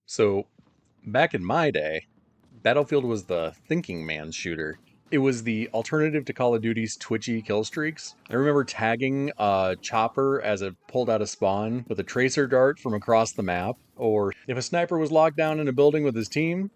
So, back in my day, Battlefield was the thinking man's shooter. It was the alternative to Call of Duty's twitchy kill streaks. I remember tagging a chopper as it pulled out a spawn with a tracer dart from across the map, or if a sniper was locked down in a building with his team,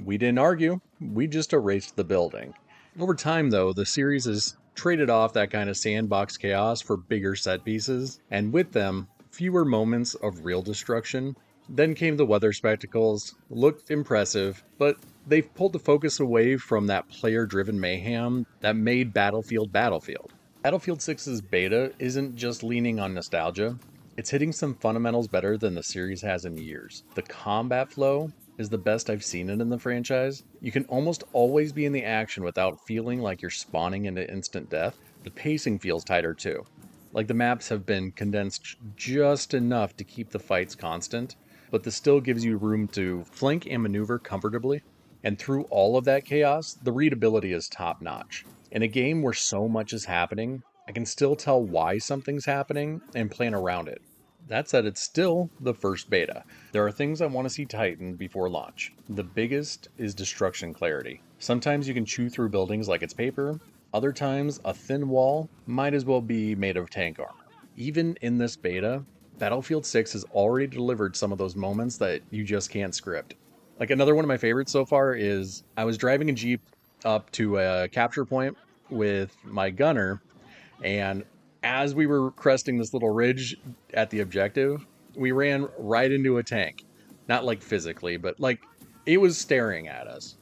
we didn't argue, we just erased the building. Over time, though, the series has traded off that kind of sandbox chaos for bigger set pieces, and with them, fewer moments of real destruction. Then came the weather spectacles, looked impressive, but they've pulled the focus away from that player driven mayhem that made Battlefield Battlefield. Battlefield 6's beta isn't just leaning on nostalgia, it's hitting some fundamentals better than the series has in years. The combat flow is the best I've seen it in the franchise. You can almost always be in the action without feeling like you're spawning into instant death. The pacing feels tighter too. Like the maps have been condensed just enough to keep the fights constant, but this still gives you room to flank and maneuver comfortably. And through all of that chaos, the readability is top notch. In a game where so much is happening, I can still tell why something's happening and plan around it. That said, it's still the first beta. There are things I want to see tightened before launch. The biggest is destruction clarity. Sometimes you can chew through buildings like it's paper, other times a thin wall might as well be made of tank armor. Even in this beta, Battlefield 6 has already delivered some of those moments that you just can't script. Like another one of my favorites so far is I was driving a Jeep up to a capture point with my gunner, and as we were cresting this little ridge at the objective, we ran right into a tank. Not like physically, but like it was staring at us.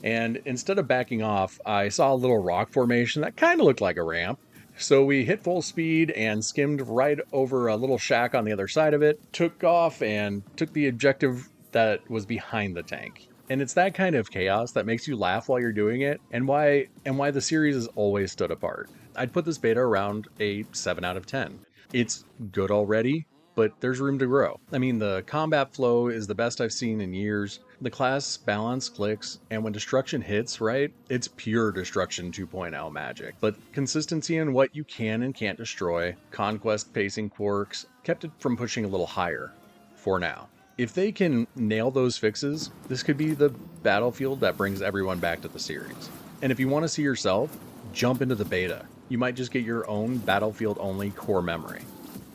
And instead of backing off, I saw a little rock formation that kind of looked like a ramp. So we hit full speed and skimmed right over a little shack on the other side of it, took off and took the objective that was behind the tank. And it's that kind of chaos that makes you laugh while you're doing it, and why the series has always stood apart. I'd put this beta around a 7 out of 10. It's good already, but there's room to grow. I mean, the combat flow is the best I've seen in years. The class balance clicks, and when destruction hits, right, it's pure destruction 2.0 magic. But consistency in what you can and can't destroy, conquest pacing quirks, kept it from pushing a little higher. For now. If they can nail those fixes, this could be the Battlefield that brings everyone back to the series. And if you want to see yourself, jump into the beta. You might just get your own Battlefield-only core memory.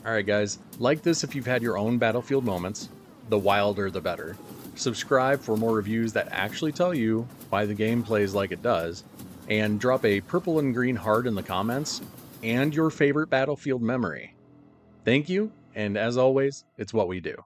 Alright guys, like this if you've had your own Battlefield moments. The wilder the better. Subscribe for more reviews that actually tell you why the game plays like it does. And drop a purple and green heart in the comments, and your favorite Battlefield memory. Thank you, and as always, it's what we do.